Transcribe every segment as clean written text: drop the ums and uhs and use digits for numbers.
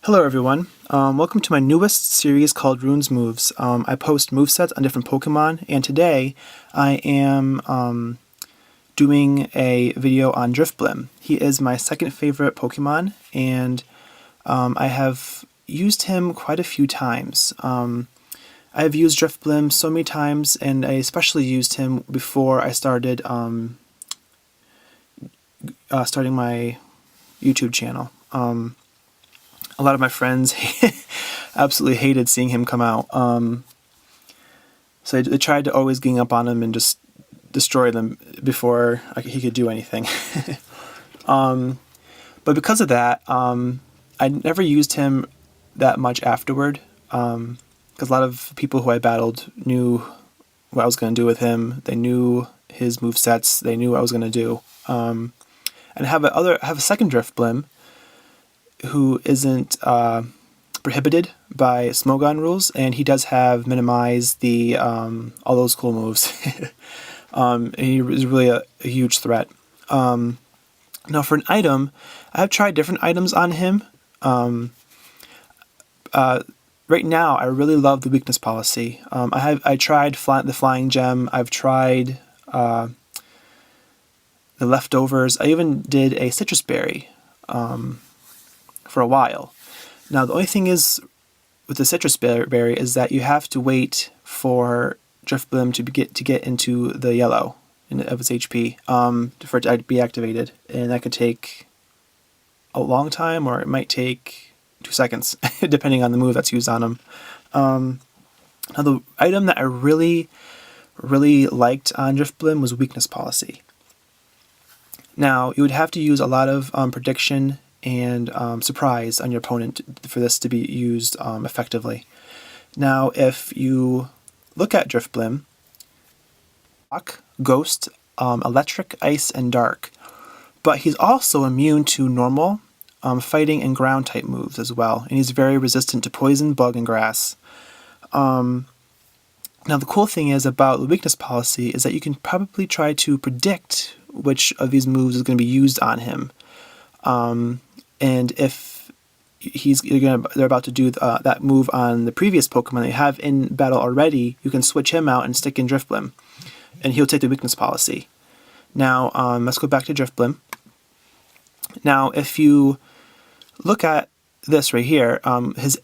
Hello everyone, welcome to my newest series called Rune's Moves. I post movesets on different Pokemon, and today I am doing a video on Drifblim. He is my second favorite Pokemon, and I have used him quite a few times. I have used Drifblim so many times, and I especially used him before I started starting my YouTube channel. A lot of my friends absolutely hated seeing him come out. So they tried to always gang up on him and just destroy them before he could do anything. But because of that, I never used him that much afterward. Because a lot of people who I battled knew what I was going to do with him. They knew his movesets. They knew what I was going to do. And I have a second Drifblim who isn't prohibited by Smogon rules, and he does have minimize the all those cool moves. And he is really a huge threat. Now for an item, I have tried different items on him. Right now, I really love the weakness policy. I tried the flying gem. I've tried the leftovers. I even did a citrus berry. For a while. Now the only thing is with the citrus berry is that you have to wait for Drifblim to get into the yellow of its HP for it to be activated, and that could take a long time, or it might take 2 seconds depending on the move that's used on him. Now the item that I really liked on Drifblim was weakness policy. Now you would have to use a lot of prediction and surprise on your opponent for this to be used effectively. Now, if you look at Drifblim, Rock, Ghost, Electric, Ice, and Dark, but he's also immune to normal, fighting, and ground type moves as well, and he's very resistant to poison, bug, and grass. Now, the cool thing is about the weakness policy is that you can probably try to predict which of these moves is going to be used on him. And if they're about to do that move on the previous Pokemon they have in battle already, you can switch him out and stick in Drifblim, and he'll take the weakness policy. Now, let's go back to Drifblim. Now, if you look at this right here, his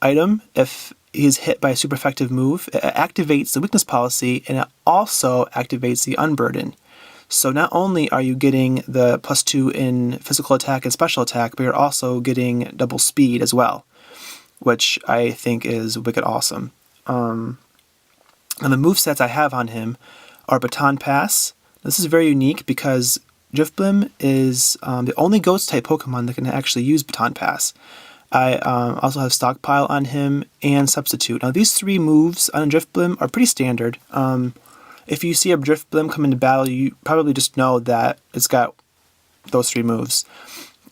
item, if he's hit by a super effective move, it activates the weakness policy, and it also activates the Unburden. So not only are you getting the +2 in physical attack and special attack, but you're also getting double speed as well, which I think is wicked awesome. And the movesets I have on him are Baton Pass. This is very unique because Drifblim is the only Ghost-type Pokemon that can actually use Baton Pass. I also have Stockpile on him and Substitute. Now these three moves on Drifblim are pretty standard. If you see a Drifblim come into battle, you probably just know that it's got those three moves.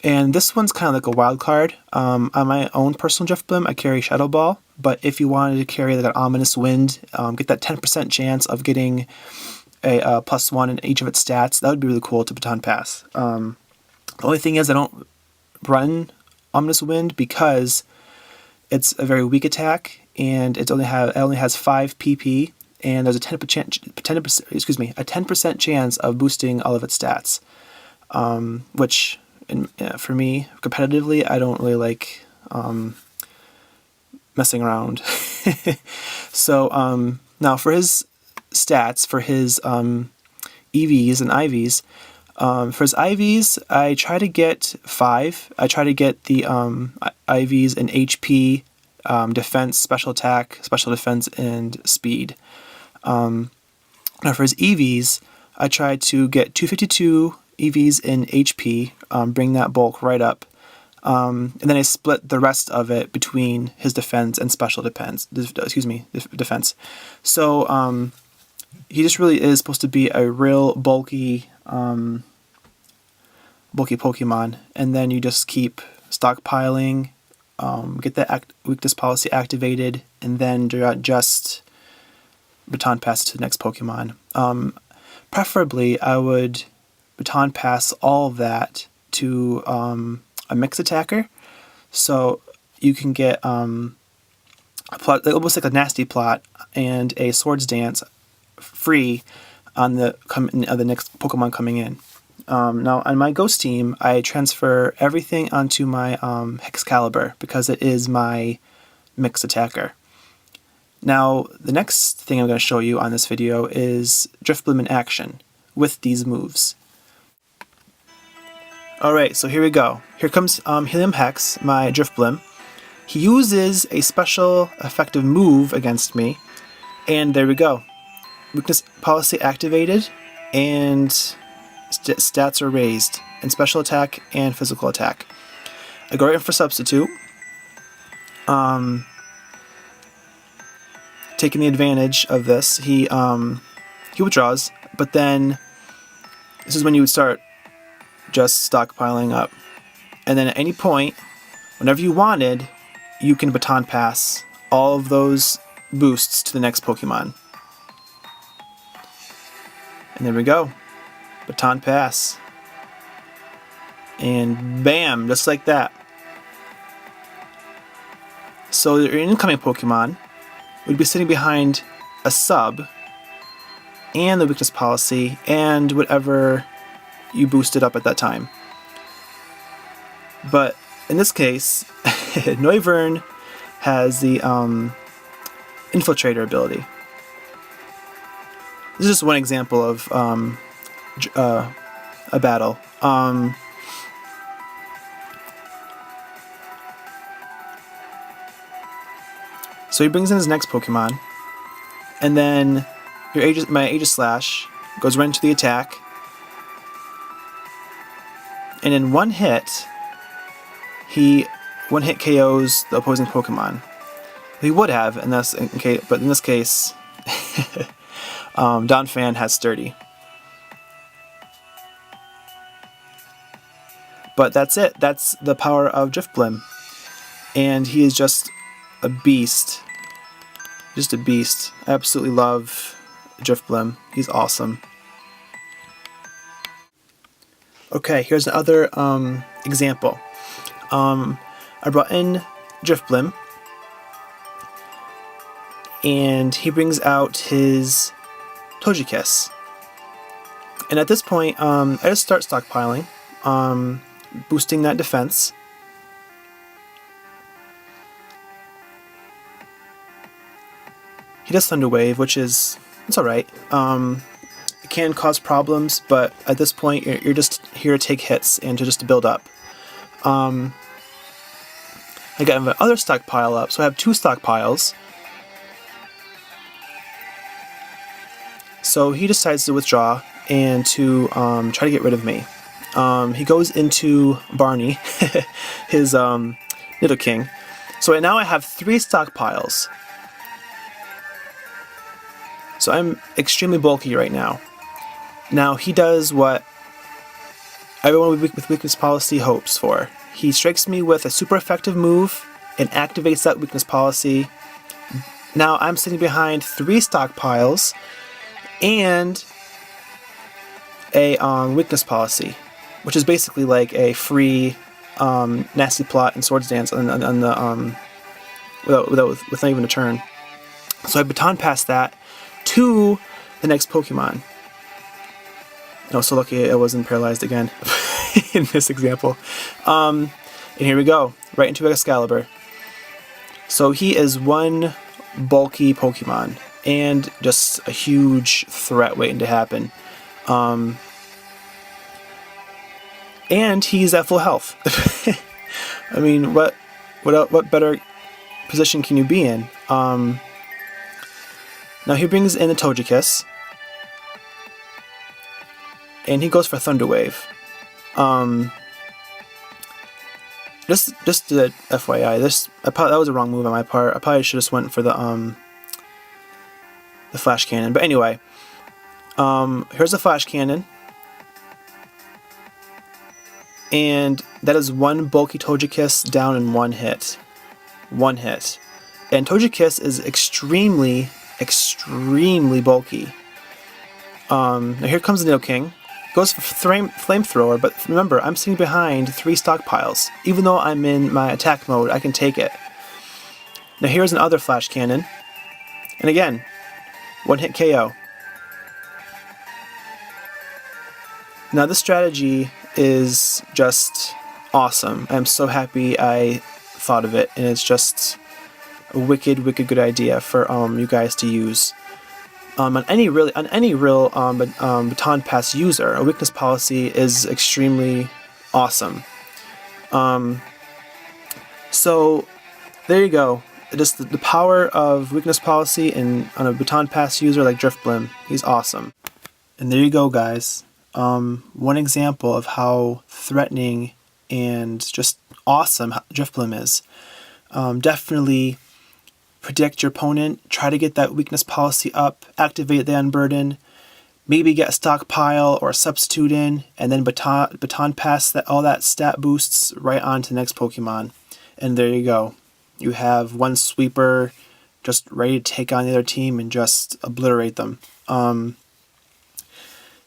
And this one's kind of like a wild card. On my own personal Drifblim, I carry Shadow Ball, but if you wanted to carry like an Ominous Wind, get that 10% chance of getting a +1 in each of its stats, that would be really cool to Baton Pass. The only thing is I don't run Ominous Wind because it's a very weak attack, and it only has 5 PP. And there's a 10% chance of boosting all of its stats, which for me, competitively, I don't really like messing around. So now for his stats, for his EVs and IVs, for his IVs, I try to get 5. I try to get the IVs in HP, defense, special attack, special defense, and speed. Now for his EVs, I try to get 252 EVs in HP, bring that bulk right up, and then I split the rest of it between his defense and special defense. Defense. So he just really is supposed to be a real bulky Pokemon, and then you just keep stockpiling, get that weakness policy activated, and then just Baton Pass to the next Pokemon. Preferably, I would Baton Pass all of that to a mix attacker. So you can get a plot, almost like a nasty plot and a swords dance free on the next Pokemon coming in. Now on my Ghost team, I transfer everything onto my Excalibur because it is my mixed attacker. Now the next thing I'm going to show you on this video is Drifblim in action with these moves. Alright, so here we go. Here comes Helium Hex, my Drifblim. He uses a special effective move against me, and there we go. Weakness policy activated, and stats are raised in special attack and physical attack. I go right in for substitute, taking the advantage of this. He withdraws, but then this is when you would start just stockpiling up, and then at any point, whenever you wanted, you can baton pass all of those boosts to the next Pokemon. And there we go. Baton pass. And bam, just like that. So your incoming Pokemon would be sitting behind a sub and the weakness policy and whatever you boosted up at that time. But in this case, Noivern has the Infiltrator ability. This is just one example of a battle. So he brings in his next Pokemon, and then my Aegislash goes right into the attack, and in one hit KOs the opposing Pokemon. He would have, but in this case, Donphan has Sturdy. But that's it. That's the power of Drifblim. And he is just a beast. Just a beast. I absolutely love Drifblim. He's awesome. Okay, here's another example. I brought in Drifblim, and he brings out his Togekiss. And at this point, I just start stockpiling, boosting that defense. He does Thunder Wave, which is, it's alright. It can cause problems, but at this point, you're just here to take hits and to build up. I got another stockpile up, so I have two stockpiles. So he decides to withdraw and to try to get rid of me. He goes into Barney, his Nidoking. So now I have three stockpiles. So I'm extremely bulky right now. Now he does what everyone with weakness policy hopes for. He strikes me with a super effective move and activates that weakness policy. Now I'm sitting behind three stockpiles and a weakness policy, which is basically like a free nasty plot and swords dance on the with not even a turn. So I baton pass that to the next Pokemon. I was so lucky I wasn't paralyzed again in this example. And here we go, right into Excalibur. So he is one bulky Pokemon and just a huge threat waiting to happen. And he's at full health. I mean, what better position can you be in? Now he brings in the Togekiss, and he goes for Thunder Wave. Just the FYI, that was a wrong move on my part. I probably should have just went for the Flash Cannon. But anyway, here's the Flash Cannon, and that is one bulky Togekiss down in one hit. One hit, and Togekiss is extremely bulky. Now here comes the Nidoking, Goes for flamethrower, but remember, I'm sitting behind 3 stockpiles. Even though I'm in my attack mode, I can take it. Now here's another flash cannon. And again, one-hit KO. Now this strategy is just awesome. I'm so happy I thought of it, and it's just a wicked good idea for you guys to use. On any real baton pass user, a weakness policy is extremely awesome. So there you go. Just the power of weakness policy on a baton pass user like Drifblim. He's awesome. And there you go, guys. One example of how threatening and just awesome Drifblim is. Definitely predict your opponent, try to get that weakness policy up, activate the Unburden, maybe get a stockpile or a substitute in, and then baton pass all that stat boosts right on to the next Pokemon. And there you go. You have one sweeper just ready to take on the other team and just obliterate them.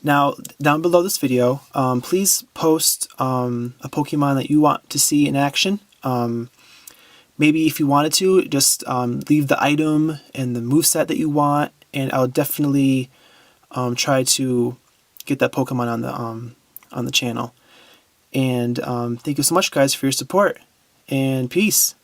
Now, down below this video, please post a Pokemon that you want to see in action. Maybe if you wanted to, just leave the item and the moveset that you want, and I'll definitely try to get that Pokemon on the channel. And thank you so much, guys, for your support, and peace.